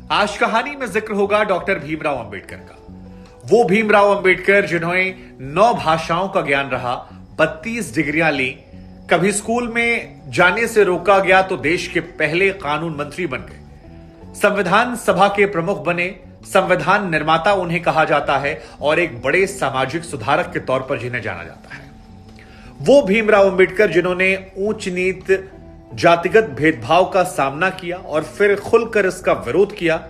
आज कहानी में जिक्र होगा डॉक्टर भीमराव अंबेडकर का। वो भीमराव अंबेडकर जिन्होंने 9 भाषाओं का ज्ञान रहा, 32 डिग्रियां ली, कभी स्कूल में जाने से रोका गया तो देश के पहले कानून मंत्री बन गए, संविधान सभा के प्रमुख बने, संविधान निर्माता उन्हें कहा जाता है और एक बड़े सामाजिक सुधारक के तौर पर जिन्हें जाना जाता है। वो भीमराव अंबेडकर जिन्होंने ऊंच नीच जातिगत भेदभाव का सामना किया और फिर खुलकर इसका विरोध किया।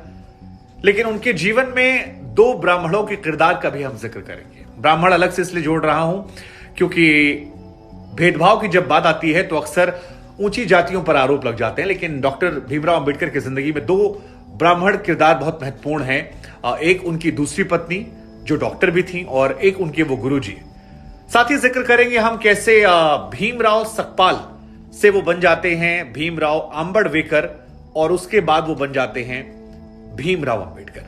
लेकिन उनके जीवन में 2 ब्राह्मणों के किरदार का भी हम जिक्र करेंगे। ब्राह्मण अलग से इसलिए जोड़ रहा हूं क्योंकि भेदभाव की जब बात आती है तो अक्सर ऊंची जातियों पर आरोप लग जाते हैं, लेकिन डॉक्टर भीमराव अंबेडकर की जिंदगी में 2 ब्राह्मण किरदार बहुत महत्वपूर्ण हैं। एक उनकी दूसरी पत्नी जो डॉक्टर भी थी और एक उनके वो गुरुजी। साथ ही जिक्र करेंगे हम कैसे भीमराव सकपाल से वो बन जाते हैं भीमराव आंबेडकर और उसके बाद वो बन जाते हैं भीमराव अंबेडकर।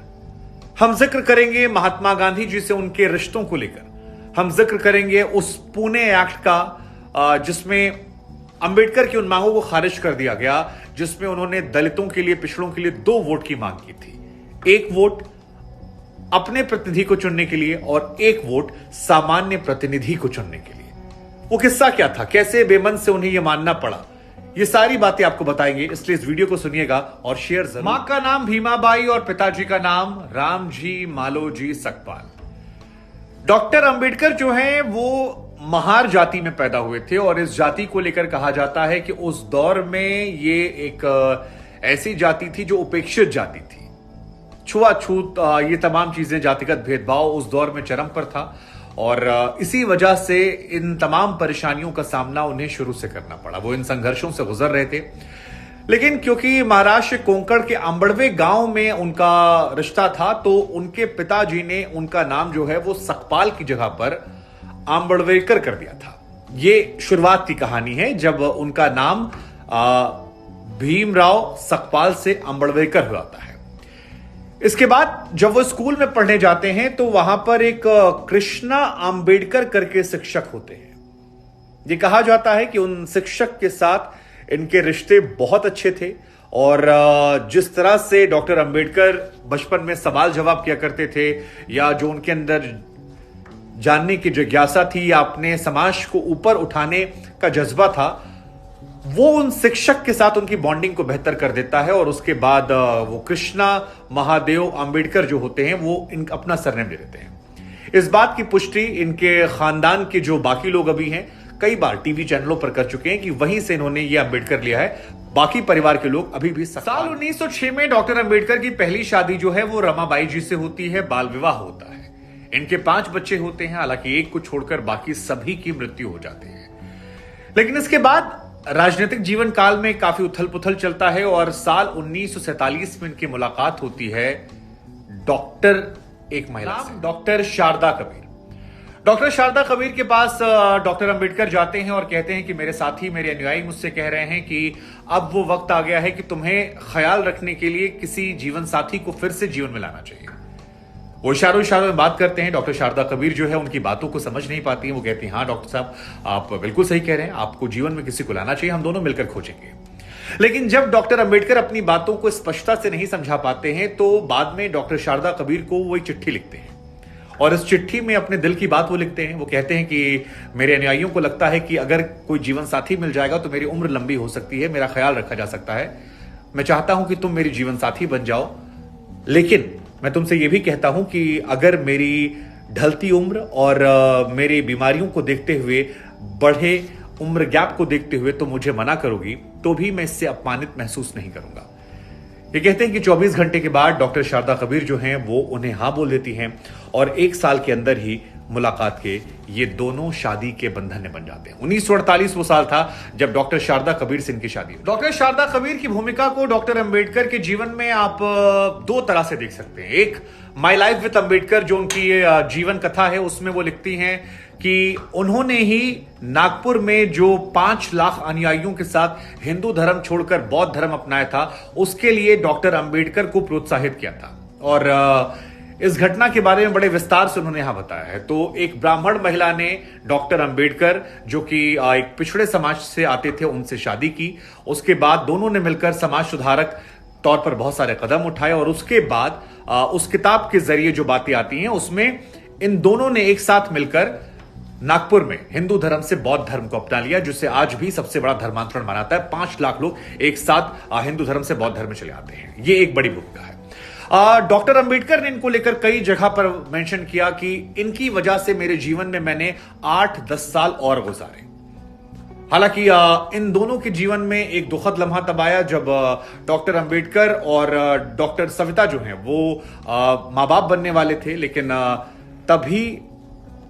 हम जिक्र करेंगे महात्मा गांधी जी से उनके रिश्तों को लेकर। हम जिक्र करेंगे उस पुणे एक्ट का जिसमें अंबेडकर की उन मांगों को खारिज कर दिया गया, जिसमें उन्होंने दलितों के लिए, पिछड़ों के लिए 2 वोट की मांग की थी। 1 वोट अपने प्रतिनिधि को चुनने के लिए और 1 वोट सामान्य प्रतिनिधि को चुनने के लिए। वो किस्सा क्या था, कैसे बेमन से उन्हें यह मानना पड़ा, ये सारी बातें आपको बताएंगे, इसलिए इस वीडियो को सुनिएगा और शेयर जरूर। मां का नाम भीमाबाई और पिताजी का नाम रामजी मालोजी सकपाल। डॉक्टर अंबेडकर जो हैं वो महार जाति में पैदा हुए थे और इस जाति को लेकर कहा जाता है कि उस दौर में ये एक ऐसी जाति थी जो उपेक्षित जाति थी। छुआछूत, ये तमाम चीजें, जातिगत भेदभाव उस दौर में चरम पर था और इसी वजह से इन तमाम परेशानियों का सामना उन्हें शुरू से करना पड़ा। वो इन संघर्षों से गुजर रहे थे, लेकिन क्योंकि महाराष्ट्र कोंकण के आंबड़वे गांव में उनका रिश्ता था तो उनके पिताजी ने उनका नाम जो है वो सकपाल की जगह पर आंबेडकर कर दिया था। ये शुरुआत की कहानी है जब उनका नाम भीमराव सकपाल से आंबेडकर हुआ है। इसके बाद जब वो स्कूल में पढ़ने जाते हैं तो वहां पर एक कृष्णा अंबेडकर करके शिक्षक होते हैं। ये कहा जाता है कि उन शिक्षक के साथ इनके रिश्ते बहुत अच्छे थे और जिस तरह से डॉक्टर अंबेडकर बचपन में सवाल जवाब किया करते थे या जो उनके अंदर जानने की जिज्ञासा थी या अपने समाज को ऊपर उठाने का जज्बा था, वो उन शिक्षक के साथ उनकी बॉन्डिंग को बेहतर कर देता है और उसके बाद वो कृष्णा महादेव अंबेडकर जो होते हैं वो अपना सरनेम ले लेते हैं। इस बात की पुष्टि इनके खानदान के जो बाकी लोग अभी हैं कई बार टीवी चैनलों पर कर चुके हैं कि वहीं से इन्होंने ये अंबेडकर लिया है। बाकी परिवार के लोग अभी भी। साल 1906 में डॉक्टर अंबेडकर की पहली शादी जो है वो रमाबाई जी से होती है। बाल विवाह होता है। इनके 5 बच्चे होते हैं, हालांकि एक को छोड़कर बाकी सभी की मृत्यु हो जाती है। लेकिन इसके बाद राजनीतिक जीवन काल में काफी उथल पुथल चलता है और साल 1947 में इनकी मुलाकात होती है एक महिला से, डॉक्टर शारदा कबीर। डॉक्टर शारदा कबीर के पास डॉक्टर अंबेडकर जाते हैं और कहते हैं कि मेरे साथी, मेरे अनुयायी मुझसे कह रहे हैं कि अब वो वक्त आ गया है कि तुम्हें ख्याल रखने के लिए किसी जीवन साथी को फिर से जीवन में लाना चाहिए। वो इशारों में बात करते हैं। डॉक्टर शारदा कबीर जो है उनकी बातों को समझ नहीं पाती हैं। वो कहती हैं, हाँ डॉक्टर साहब, आप बिल्कुल सही कह रहे हैं, आपको जीवन में किसी को लाना चाहिए, हम दोनों मिलकर खोजेंगे। लेकिन जब डॉक्टर अंबेडकर अपनी बातों को स्पष्टता से नहीं समझा पाते हैं तो बाद में डॉक्टर शारदा कबीर को वो एक चिट्ठी लिखते हैं और इस चिट्ठी में अपने दिल की बात वो लिखते हैं। वो कहते हैं कि मेरे अनुयायियों को लगता है कि अगर कोई जीवन साथी मिल जाएगा तो मेरी उम्र लंबी हो सकती है, मेरा ख्याल रखा जा सकता है। मैं चाहता हूं कि तुम मेरी जीवन साथी बन जाओ, लेकिन मैं तुमसे यह भी कहता हूं कि अगर मेरी ढलती उम्र और मेरी बीमारियों को देखते हुए, बढ़े उम्र गैप को देखते हुए तो मुझे मना करोगी तो भी मैं इससे अपमानित महसूस नहीं करूंगा। ये कहते हैं कि 24 घंटे के बाद डॉक्टर शारदा कबीर जो हैं वो उन्हें हाँ बोल देती हैं और 1 साल के अंदर ही मुलाकात के ये दोनों शादी के बंधन में बन जाते हैं। 1948 वो साल था जब डॉक्टर शारदा कबीर से इनकी शादी हुई। डॉक्टर शारदा कबीर की भूमिका को डॉक्टर अंबेडकर के जीवन में आप 2 तरह से देख सकते हैं। एक, माई लाइफ विद अंबेडकर जो उनकी जीवन कथा है, उसमें वो लिखती हैं कि उन्होंने ही नागपुर में जो 5 लाख अनुयायियों के साथ हिंदू धर्म छोड़कर बौद्ध धर्म अपनाया था, उसके लिए डॉक्टर अंबेडकर को प्रोत्साहित किया था और इस घटना के बारे में बड़े विस्तार से उन्होंने यहां बताया है। तो एक ब्राह्मण महिला ने डॉक्टर अंबेडकर, जो कि एक पिछड़े समाज से आते थे, उनसे शादी की। उसके बाद दोनों ने मिलकर समाज सुधारक तौर पर बहुत सारे कदम उठाए और उसके बाद उस किताब के जरिए जो बातें आती हैं उसमें इन दोनों ने एक साथ मिलकर नागपुर में हिंदू धर्म से बौद्ध धर्म को अपना लिया, जिसे आज भी सबसे बड़ा धर्मांतरण मानाता है। 5 लाख लोग एक साथ हिंदू धर्म से बौद्ध धर्म में चले आते हैं। ये एक बड़ी भूमिका है। डॉक्टर अंबेडकर ने इनको लेकर कई जगह पर मेंशन किया कि इनकी वजह से मेरे जीवन में मैंने 8-10 साल और गुजारे। हालांकि इन दोनों के जीवन में एक दुखद लम्हा तब आया जब डॉक्टर अंबेडकर और डॉक्टर सविता जो हैं वो मां बाप बनने वाले थे, लेकिन तभी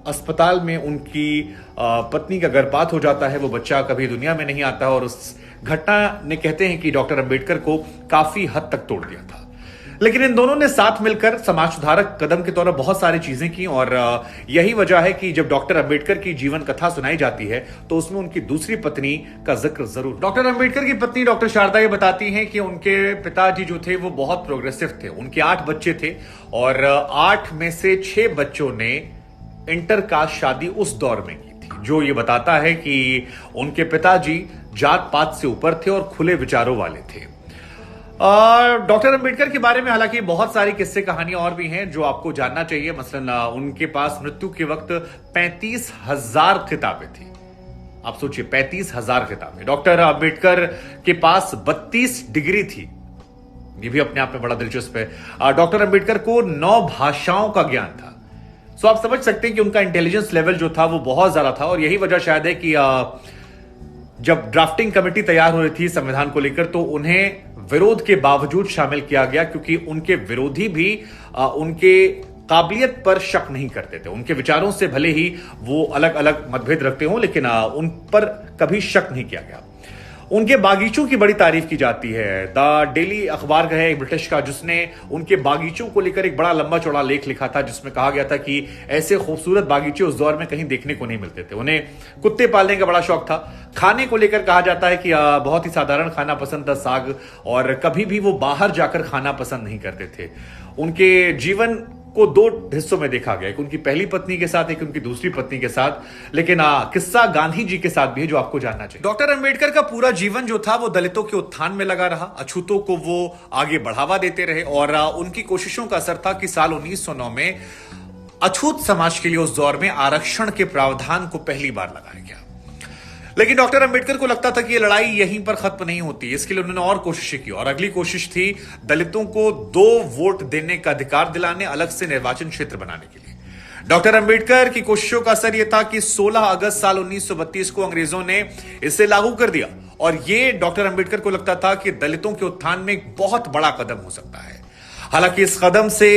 अस्पताल में उनकी पत्नी का गर्भपात हो जाता है। वो बच्चा कभी दुनिया में नहीं आता और उस घटना ने कहते हैं कि डॉक्टर अंबेडकर को काफी हद तक तोड़ दिया था। लेकिन इन दोनों ने साथ मिलकर समाज सुधारक कदम के तौर पर बहुत सारी चीजें की और यही वजह है कि जब डॉक्टर अंबेडकर की जीवन कथा सुनाई जाती है तो उसमें उनकी दूसरी पत्नी का जिक्र जरूर। डॉक्टर अंबेडकर की पत्नी डॉक्टर शारदा ये बताती हैं कि उनके पिताजी जो थे वो बहुत प्रोग्रेसिव थे। उनके 8 बच्चे थे और 8 में से 6 बच्चों ने इंटर कास्ट शादी उस दौर में की थी, जो ये बताता है कि उनके पिताजी जात पात से ऊपर थे और खुले विचारों वाले थे। डॉक्टर अंबेडकर के बारे में हालांकि बहुत सारी किस्से कहानियां और भी हैं जो आपको जानना चाहिए। मसलन उनके पास मृत्यु के वक्त 35,000 किताबें थी। आप सोचिए 35,000 किताबें। डॉक्टर अंबेडकर के पास 32 डिग्री थी, ये भी अपने आप में बड़ा दिलचस्प है। डॉक्टर अंबेडकर को 9 भाषाओं का ज्ञान था। सो आप समझ सकते हैं कि उनका इंटेलिजेंस लेवल जो था वो बहुत ज्यादा था और यही वजह शायद है कि जब ड्राफ्टिंग कमेटी तैयार हो रही थी संविधान को लेकर तो उन्हें विरोध के बावजूद शामिल किया गया, क्योंकि उनके विरोधी भी उनके काबिलियत पर शक नहीं करते थे। उनके विचारों से भले ही वो अलग अलग मतभेद रखते हों, लेकिन उन पर कभी शक नहीं किया गया। उनके बागीचों की बड़ी तारीफ की जाती है। द डेली अखबार का है एक ब्रिटिश का, जिसने उनके बागीचों को लेकर एक बड़ा लंबा चौड़ा लेख लिखा था, जिसमें कहा गया था कि ऐसे खूबसूरत बागीचे उस दौर में कहीं देखने को नहीं मिलते थे। उन्हें कुत्ते पालने का बड़ा शौक था। खाने को लेकर कहा जाता है कि बहुत ही साधारण खाना पसंद था, साग, और कभी भी वो बाहर जाकर खाना पसंद नहीं करते थे। उनके जीवन को 2 हिस्सों में देखा गया, एक उनकी पहली पत्नी के साथ, एक उनकी दूसरी पत्नी के साथ। लेकिन किस्सा गांधी जी के साथ भी है जो आपको जानना चाहिए। डॉक्टर अंबेडकर का पूरा जीवन जो था वो दलितों के उत्थान में लगा रहा। अछूतों को वो आगे बढ़ावा देते रहे और उनकी कोशिशों का असर था कि साल 1909 में अछूत समाज के लिए उस दौर में आरक्षण के प्रावधान को पहली बार लगाया गया। लेकिन डॉक्टर अंबेडकर को लगता था कि ये लड़ाई यहीं पर खत्म नहीं होती। इसके लिए उन्होंने और कोशिशें की और अगली कोशिश थी दलितों को 2 वोट देने का अधिकार दिलाने, अलग से निर्वाचन क्षेत्र बनाने के लिए। डॉक्टर अंबेडकर की कोशिशों का असर यह था कि 16 अगस्त साल 1932 को अंग्रेजों ने इसे लागू कर दिया और ये डॉक्टर अंबेडकर को लगता था कि दलितों के उत्थान में एक बहुत बड़ा कदम हो सकता है। हालांकि इस कदम से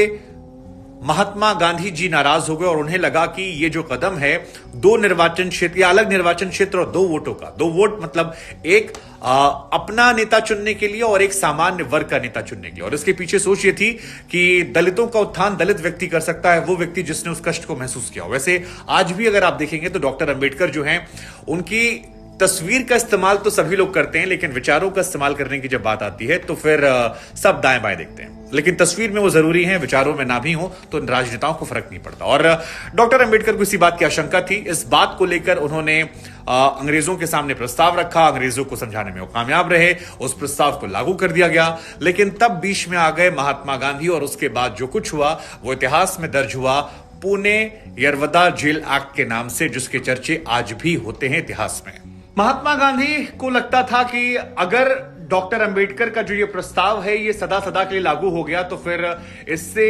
महात्मा गांधी जी नाराज हो गए और उन्हें लगा कि ये जो कदम है 2 निर्वाचन क्षेत्र या अलग निर्वाचन क्षेत्र और 2 वोटों का, 2 वोट मतलब एक अपना नेता चुनने के लिए और एक सामान्य वर्ग का नेता चुनने के लिए। और इसके पीछे सोच ये थी कि दलितों का उत्थान दलित व्यक्ति कर सकता है, वो व्यक्ति जिसने उस कष्ट को महसूस किया हो। वैसे आज भी अगर आप देखेंगे तो डॉक्टर अंबेडकर जो हैं उनकी तस्वीर का इस्तेमाल तो सभी लोग करते हैं, लेकिन विचारों का इस्तेमाल करने की जब बात आती है तो फिर सब दाएं बाएं देखते हैं। लेकिन तस्वीर में वो जरूरी है, विचारों में ना भी हो तो राजनेताओं को फर्क नहीं पड़ता। और डॉक्टर अंबेडकर को इसी बात की आशंका थी। इस बात को लेकर उन्होंने अंग्रेजों के सामने प्रस्ताव रखा। अंग्रेजों को समझाने में वो कामयाब रहे, उस प्रस्ताव को लागू कर दिया गया। लेकिन तब बीच में आ गए महात्मा गांधी और उसके बाद जो कुछ हुआ वो इतिहास में दर्ज हुआ पुणे यरवदा जेल एक्ट के नाम से, जिसके चर्चे आज भी होते हैं इतिहास में। महात्मा गांधी को लगता था कि अगर डॉक्टर अंबेडकर का जो ये प्रस्ताव है ये सदा सदा के लिए लागू हो गया तो फिर इससे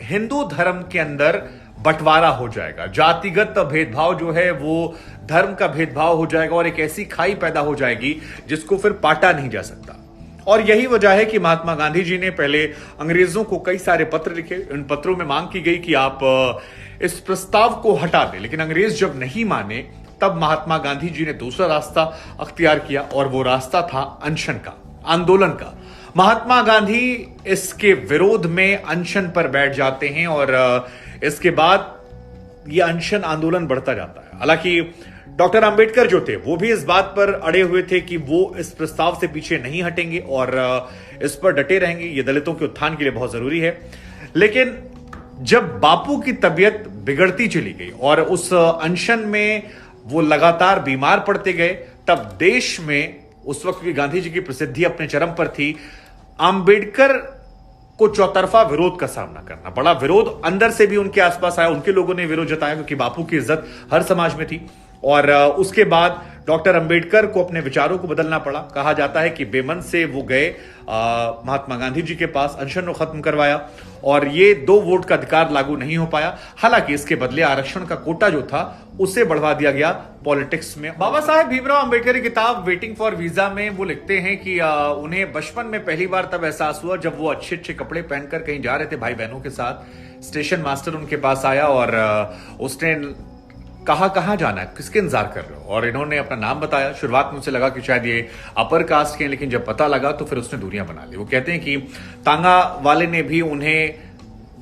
हिंदू धर्म के अंदर बंटवारा हो जाएगा, जातिगत भेदभाव जो है वो धर्म का भेदभाव हो जाएगा और एक ऐसी खाई पैदा हो जाएगी जिसको फिर पाटा नहीं जा सकता। और यही वजह है कि महात्मा गांधी जी ने पहले अंग्रेजों को कई सारे पत्र लिखे। उन पत्रों में मांग की गई कि आप इस प्रस्ताव को हटा दें, लेकिन अंग्रेज जब नहीं माने तब महात्मा गांधी जी ने दूसरा रास्ता अख्तियार किया और वो रास्ता था अनशन का, आंदोलन का। महात्मा गांधी इसके विरोध में अनशन पर बैठ जाते हैं और इसके बाद ये अनशन आंदोलन बढ़ता जाता है। हालांकि डॉक्टर अंबेडकर जो थे वो भी इस बात पर अड़े हुए थे कि वो इस प्रस्ताव से पीछे नहीं हटेंगे और इस पर डटे रहेंगे, ये दलितों के उत्थान के लिए बहुत जरूरी है। लेकिन जब बापू की तबीयत बिगड़ती चली गई और उस अनशन में वो लगातार बीमार पड़ते गए, तब देश में उस वक्त की गांधी जी की प्रसिद्धि अपने चरम पर थी, अंबेडकर को चौतरफा विरोध का सामना करना पड़ा। विरोध अंदर से भी उनके आसपास आया, उनके लोगों ने विरोध जताया क्योंकि बापू की इज्जत हर समाज में थी। और उसके बाद डॉक्टर अंबेडकर को अपने विचारों को बदलना पड़ा। कहा जाता है कि बेमन से वो गए महात्मा गांधी जी के पास, अनशन को खत्म करवाया और ये 2 वोट का अधिकार लागू नहीं हो पाया। हालांकि इसके बदले आरक्षण का कोटा जो था उसे बढ़वा दिया गया पॉलिटिक्स में। बाबा साहेब भीमराव अंबेडकर की किताब वेटिंग फॉर वीजा में वो लिखते हैं कि उन्हें बचपन में पहली बार तब एहसास हुआ जब वो अच्छे अच्छे कपड़े पहनकर कहीं जा रहे थे भाई बहनों के साथ। स्टेशन मास्टर उनके पास आया और उसने कहा कहां जाना है, किसके इंतजार कर रहे हो, और इन्होंने अपना नाम बताया। शुरुआत में उसे लगा कि शायद ये अपर कास्ट के हैं, लेकिन जब पता लगा तो फिर उसने दूरियां बना ली। वो कहते हैं कि तांगा वाले ने भी उन्हें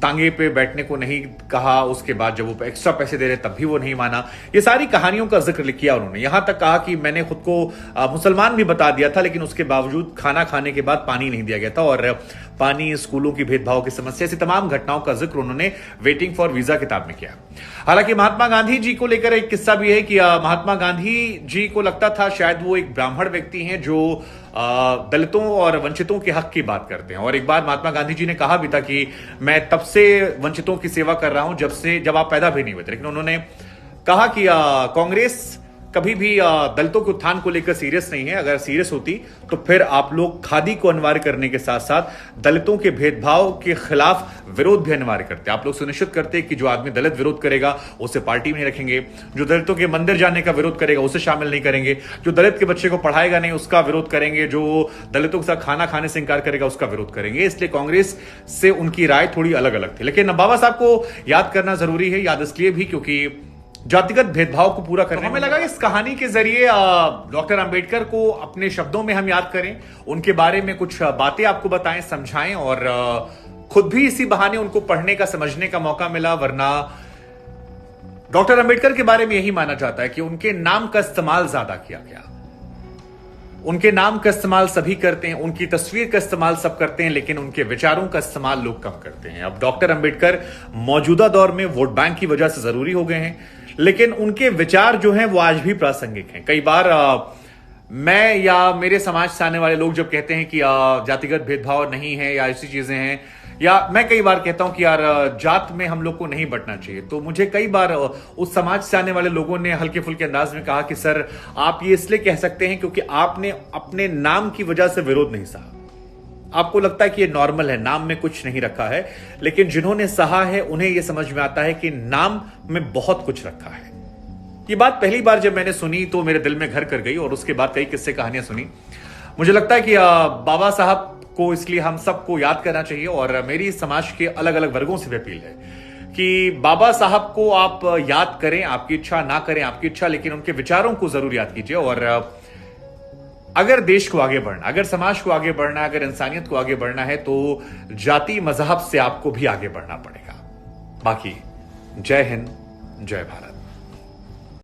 तांगे पे बैठने को नहीं कहा, उसके बाद जब वो एक्स्ट्रा पैसे दे रहे तब भी वो नहीं माना। ये सारी कहानियों का जिक्र किया उन्होंने। यहां तक कहा कि मैंने खुद को मुसलमान भी बता दिया था, लेकिन उसके बावजूद खाना खाने के बाद पानी नहीं दिया गया था, और पानी, स्कूलों की भेदभाव की समस्या, ऐसी तमाम घटनाओं का जिक्र उन्होंने वेटिंग फॉर वीजा किताब में किया। हालांकि महात्मा गांधी जी को लेकर एक किस्सा भी है कि महात्मा गांधी जी को लगता था शायद वो एक ब्राह्मण व्यक्ति हैं जो दलितों और वंचितों के हक की बात करते हैं। और एक बार महात्मा गांधी जी ने कहा भी था कि मैं तब से वंचितों की सेवा कर रहा हूं जब आप पैदा भी नहीं हुए थे। लेकिन उन्होंने कहा कि कांग्रेस कभी भी दलितों के उत्थान को लेकर सीरियस नहीं है। अगर सीरियस होती तो फिर आप लोग खादी को अनिवार्य करने के साथ साथ दलितों के भेदभाव के खिलाफ विरोध भी अनिवार्य करते। आप लोग सुनिश्चित करते कि जो आदमी दलित विरोध करेगा उसे पार्टी में नहीं रखेंगे, जो दलितों के मंदिर जाने का विरोध करेगा उसे शामिल नहीं करेंगे, जो दलित के बच्चे को पढ़ाएगा नहीं उसका विरोध करेंगे, जो दलितों के साथ खाना खाने से इंकार करेगा उसका विरोध करेंगे। इसलिए कांग्रेस से उनकी राय थोड़ी अलग अलग थी। लेकिन बाबा साहब को याद करना जरूरी है, याद इसलिए भी क्योंकि जातिगत भेदभाव को पूरा करने हमें लगा इस कहानी के जरिए डॉक्टर अंबेडकर को अपने शब्दों में हम याद करें, उनके बारे में कुछ बातें आपको बताएं, समझाएं, और खुद भी इसी बहाने उनको पढ़ने का, समझने का मौका मिला। वरना डॉक्टर अंबेडकर के बारे में यही माना जाता है कि उनके नाम का इस्तेमाल ज्यादा किया गया। उनके नाम का इस्तेमाल सभी करते हैं, उनकी तस्वीर का इस्तेमाल सब करते हैं, लेकिन उनके विचारों का इस्तेमाल लोग कम करते हैं। अब डॉक्टर अंबेडकर मौजूदा दौर में वोट बैंक की वजह से जरूरी हो गए हैं, लेकिन उनके विचार जो हैं वो आज भी प्रासंगिक हैं। कई बार मैं या मेरे समाज से आने वाले लोग जब कहते हैं कि जातिगत भेदभाव नहीं है या ऐसी चीजें हैं, या मैं कई बार कहता हूं कि यार जात में हम लोग को नहीं बंटना चाहिए, तो मुझे कई बार उस समाज से आने वाले लोगों ने हल्के फुल्के अंदाज में कहा कि सर आप ये इसलिए कह सकते हैं क्योंकि आपने अपने नाम की वजह से विरोध नहीं सहा। आपको लगता है कि ये नॉर्मल है, नाम में कुछ नहीं रखा है, लेकिन जिन्होंने सहा है उन्हें यह समझ में आता है कि नाम में बहुत कुछ रखा है। ये बात पहली बार जब मैंने सुनी तो मेरे दिल में घर कर गई, और उसके बाद कई किस्से कहानियां सुनी। मुझे लगता है कि बाबा साहब को इसलिए हम सबको याद करना चाहिए, और मेरी समाज के अलग अलग वर्गों से भी अपील है कि बाबा साहब को आप याद करें, आपकी इच्छा ना करें आपकी इच्छा, लेकिन उनके विचारों को जरूर याद कीजिए। और अगर देश को आगे बढ़ना, अगर समाज को आगे बढ़ना, अगर इंसानियत को आगे बढ़ना है तो जाति मजहब से आपको भी आगे बढ़ना पड़ेगा। बाकी जय हिंद, जय भारत।